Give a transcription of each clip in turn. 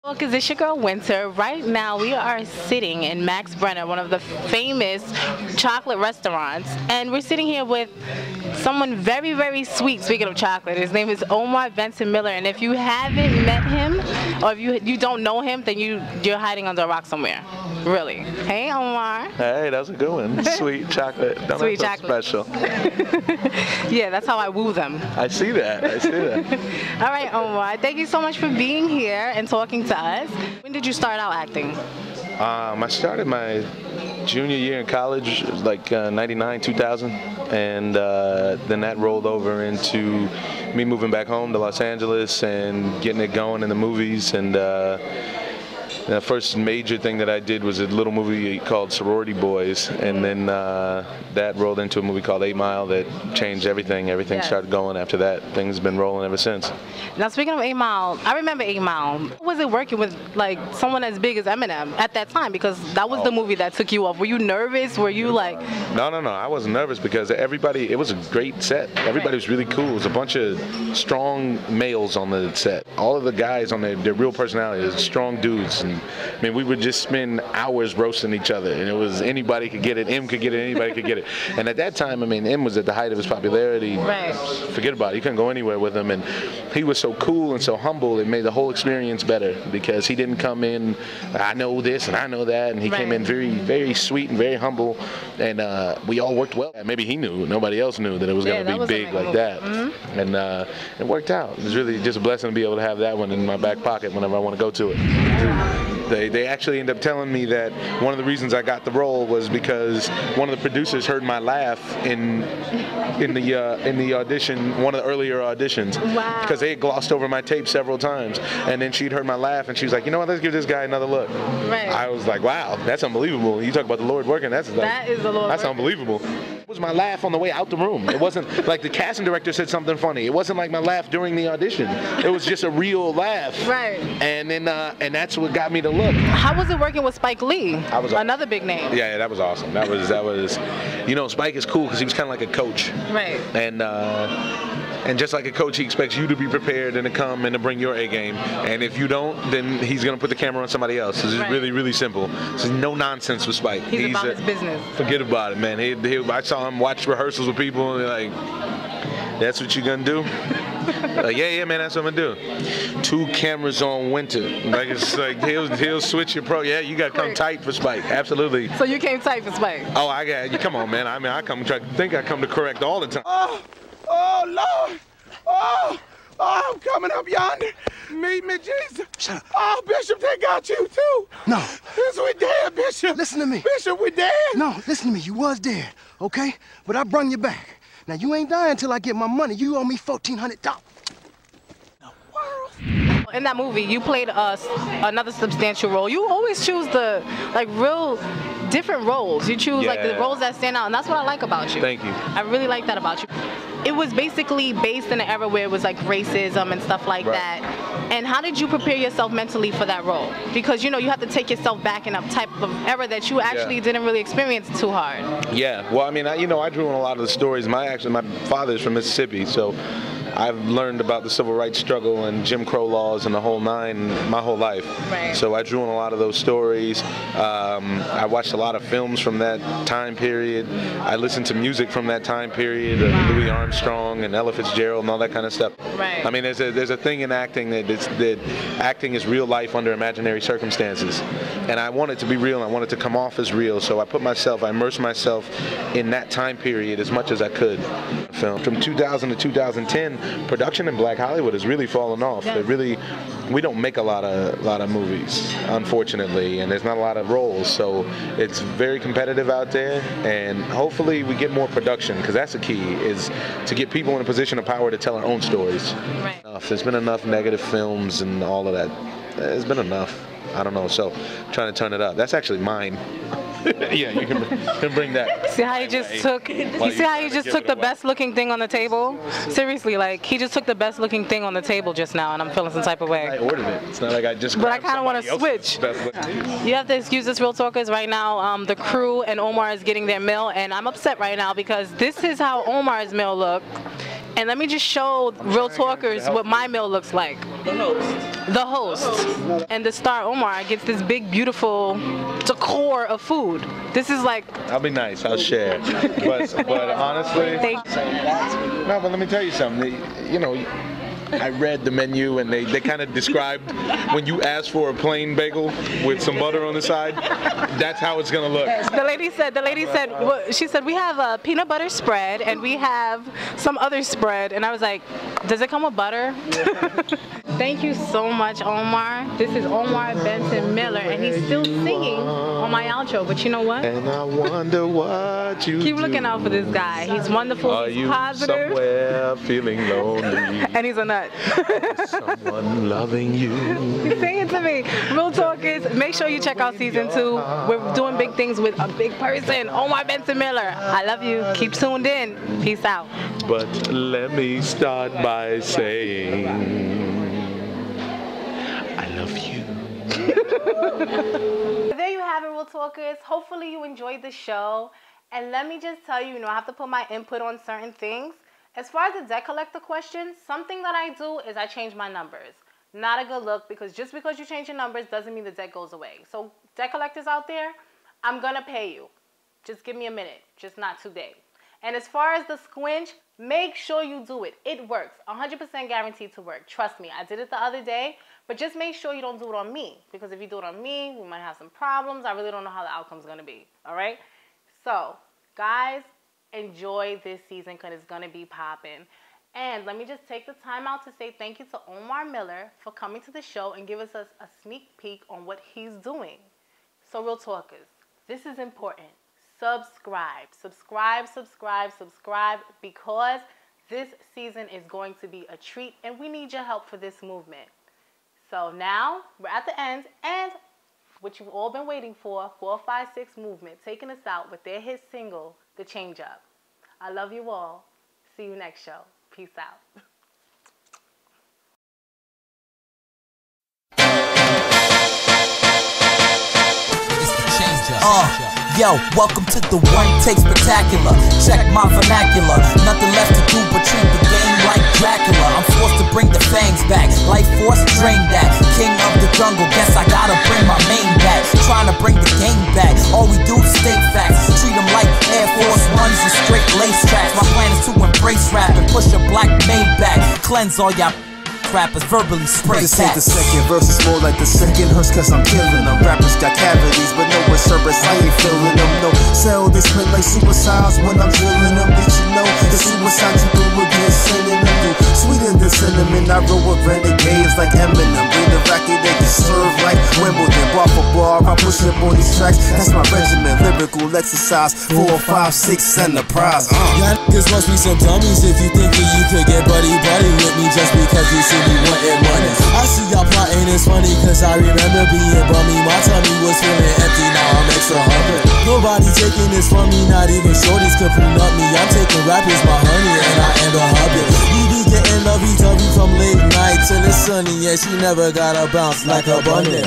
Look, it's your girl Winter. Right now we are sitting in Max Brenner, one of the famous chocolate restaurants, and we're sitting here with someone very, very sweet. Speaking of chocolate, his name is OMAR Benson Miller, and if you haven't met him or if you don't know him, then you're hiding under a rock somewhere. Really. Hey, Omar. Hey, that was a good one. Sweet chocolate. Don't Sweet chocolate. Special. Yeah, that's how I woo them. I see that. I see that. All right, Omar. Thank you so much for being here and talking to us. When did you start out acting? I started my junior year in college, like 99, 2000, and then that rolled over into me moving back home to Los Angeles and getting it going in the movies. And the first major thing that I did was a little movie called Sorority Boys, and then that rolled into a movie called 8 Mile that changed everything. Everything started going after that. Things have been rolling ever since. Now, speaking of 8 Mile, I remember 8 Mile. How was it working with like someone as big as Eminem at that time? Because that was the movie that took you off. Were you nervous? Were you like... No. I wasn't nervous because everybody, it was a great set. Everybody was really cool. It was a bunch of strong males on the set. All of the guys on their real personalities, strong dudes. And I mean, we would just spend hours roasting each other, and it was anybody could get it, M could get it, anybody could get it. And at that time, I mean, M was at the height of his popularity. Right. Forget about it. You couldn't go anywhere with him, and he was so cool and so humble. It made the whole experience better because he didn't come in, I know this and I know that, and he came in very, very sweet and very humble, and we all worked well. Maybe he knew, nobody else knew that it was going to be big like that, and it worked out. It was really just a blessing to be able to have that one in my back pocket whenever I want to go to it. They actually ended up telling me that one of the reasons I got the role was because one of the producers heard my laugh in the audition, one of the earlier auditions. Wow. Because they had glossed over my tape several times, and then she'd heard my laugh, and she was like, you know what, let's give this guy another look. Right. I was like, wow, that's unbelievable. You talk about the Lord working, that is the Lord. That's unbelievable. It was my laugh on the way out the room. It wasn't like the casting director said something funny. It wasn't like my laugh during the audition. It was just a real laugh. Right. And then and that's what got me to look. How was it working with Spike Lee? Another big name. Yeah, that was awesome. That was, you know, Spike is cool because he was kind of like a coach. Right. And just like a coach, he expects you to be prepared and to come and to bring your A game. And if you don't, then he's going to put the camera on somebody else. It's really, really simple. There's no nonsense with Spike. He's about his business. Forget about it, man. I saw him watch rehearsals with people, and they're like, that's what you're going to do? Like, yeah, man, that's what I'm going to do. 2 cameras on Winter. Like, it's like, he'll switch your pro. Yeah, you got to come tight for Spike. Absolutely. So you came tight for Spike? Oh, I got you. Come on, man. I mean, I come to correct all the time. Oh, Lord. Oh, I'm coming up yonder. Meet me, Jesus. Shut up. Oh, Bishop, they got you, too. No. Bishop, we dead, Bishop. Listen to me. Bishop, we dead. No, listen to me. You was dead, okay? But I brung you back. Now, you ain't dying until I get my money. You owe me $1,400. In that movie, you played another substantial role. You always choose the real different roles. You choose like the roles that stand out, and that's what I like about you. Thank you. I really like that about you. It was basically based in an era where it was like racism and stuff like that. And how did you prepare yourself mentally for that role? Because you know you have to take yourself back in a type of era that you actually didn't really experience too hard. Yeah. Well, I mean, I drew on a lot of the stories. My father's from Mississippi, so I've learned about the civil rights struggle and Jim Crow laws and the whole nine my whole life. Right. So I drew on a lot of those stories. I watched a lot of films from that time period. I listened to music from that time period, Louis Armstrong and Ella Fitzgerald and all that kind of stuff. Right. I mean, there's a thing in acting that acting is real life under imaginary circumstances. And I want it to be real, and I want it to come off as real. So I immersed myself in that time period as much as I could. Film. From 2000 to 2010, production in Black Hollywood has really fallen off. We don't make a lot of movies, unfortunately, and there's not a lot of roles. So it's very competitive out there, and hopefully we get more production, because that's the key, is to get people in a position of power to tell our own stories. Right. There's been enough negative films and all of that. There's been enough. I don't know, so I'm trying to turn it up. That's actually mine. Yeah, you can bring that. See how he just took, you see how he just took the best looking thing on the table? Seriously, like he just took the best looking thing on the table just now, and I'm feeling some type of way. I ordered it. It's not like I just But I kind of want to switch. You have to excuse us, Real Talkers. Right now, the crew and Omar is getting their meal, and I'm upset right now because this is how Omar's meal looked. And let me just show real talkers what my meal looks like. The host and the star Omar gets this big, beautiful decor of food. This is like... I'll be nice. I'll share. But honestly... No, but let me tell you something. You know, I read the menu and they kind of described when you ask for a plain bagel with some butter on the side, that's how it's gonna look. The lady said, well, she said, we have a peanut butter spread and we have some other spread. And I was like, does it come with butter? Thank you so much, Omar. This is Omar Benson Miller, and he's still singing on my outro, but you know what? And I wonder what you Keep looking out for this guy. He's wonderful, Are he's you positive. somewhere feeling lonely? And he's a nut. Someone loving you. He's singing to me. Real Talkers, make sure you check out season 2. We're doing big things with a big person, Omar Benson Miller. I love you. Keep tuned in. Peace out. But let me start by saying I love you. There you have it, Real Talkers. Hopefully you enjoyed the show. And let me just tell you, I have to put my input on certain things. As far as the debt collector question, something that I do is I change my numbers. Not a good look, because just because you change your numbers doesn't mean the debt goes away. So debt collectors out there, I'm going to pay you. Just give me a minute, just not today. And as far as the squinch, make sure you do it. It works. 100% guaranteed to work. Trust me. I did it the other day, but just make sure you don't do it on me, because if you do it on me, we might have some problems. I really don't know how the outcome's going to be. All right? So, guys, enjoy this season because it's going to be popping. And let me just take the time out to say thank you to Omar Miller for coming to the show and giving us a sneak peek on what he's doing. So, Real Talkers, this is important. Subscribe, subscribe, subscribe, subscribe, because this season is going to be a treat and we need your help for this movement. So now we're at the end, and what you've all been waiting for, 456 Movement, taking us out with their hit single, The Change Up. I love you all. See you next show. Peace out. Yo, welcome to the One Take Spectacular. Check my vernacular. Nothing left to do but treat the game like Dracula. I'm forced to bring the fangs back. Life force drain that. King of the jungle, guess I gotta bring my main back. Trying to bring the game back. All we do is state facts. Treat them like Air Force Ones and straight lace tracks. My plan is to embrace rap and push a black Maybach. Cleanse all y'all rappers verbally spray this ain't the second verse, it's more like the second hearse, cause I'm killing them. Rappers got cavities, but no insurance, I ain't feeling them. No cell, they spit like suicides when I'm drilling them. Did you know the suicide you do again, sending them? You sweeter than cinnamon, I roll with renegades like Eminem. Bring the racket, they can serve like Wimbledon. Bar for bar, I push up on these tracks, that's my regimen. Lyrical exercise, 4, 5, 6, and the prize. Y'all niggas must be some dummies if you thinking you could get buddy with me just because you see me wanting money. I see y'all plotting, it's funny cause I remember being bummy. My tummy was feeling empty, now I'm extra hungry. Nobody taking this from me, not even shorties could prune up me. I'm taking rappers my honey and I end up hubbing. We be getting lovey-dovey from late night till it's sunny, yeah, she never gotta bounce like a bunny.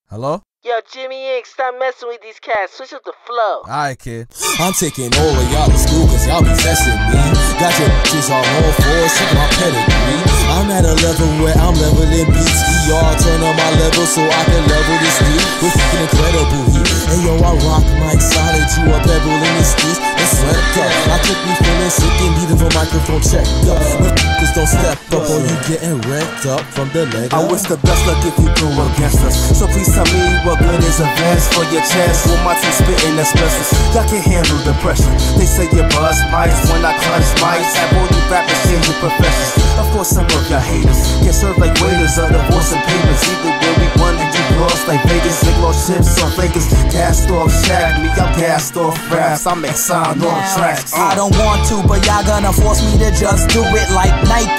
Hello? Yo, Jimmy Inc., stop messing with these cats. Switch up the flow. Alright, kid. I'm taking all of y'all to school cause y'all be testing me. Got your bitches all on fours, check my pedigree. I'm at a level where I'm leveling beats. Y'all turn on my level so I can level this beat with incredible heat. Hey yo, I rock Mike solid, you a pebble in the streets. It's swept up. I took me feeling sick and needed a microphone checked up. Cause don't step up or you getting wrecked up from the leg. I wish the best luck if you go against us. So please tell me what good is a vest for your chest. With my teeth spitting asbestos, y'all can handle the pressure. They say you buzz mics when I clutch mics. Have all you rappers changing professions. Of course some of y'all haters get served like waiters or divorcing papers. Either way we won and you lost like Vegas. They lost chips on Vegas. Cast off shack me, I'm cast off raps. I make sign on tracks. I don't want to, but y'all gonna force me to just do it like Nike.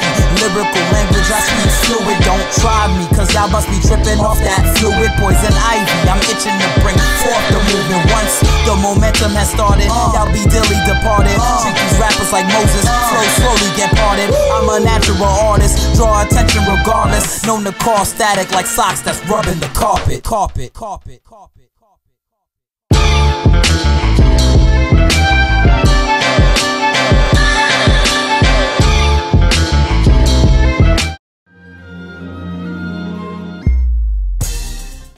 Lyrical language, I speak fluid. Don't try me, cause y'all must be tripping off that fluid. Poison ivy, I'm itching to bring forth the movement. Once the momentum has started, y'all be dilly departed. Treat these rappers like Moses, flow slowly get parted. I'm a natural artist, draw attention regardless. Known to cause static like socks that's rubbing the carpet.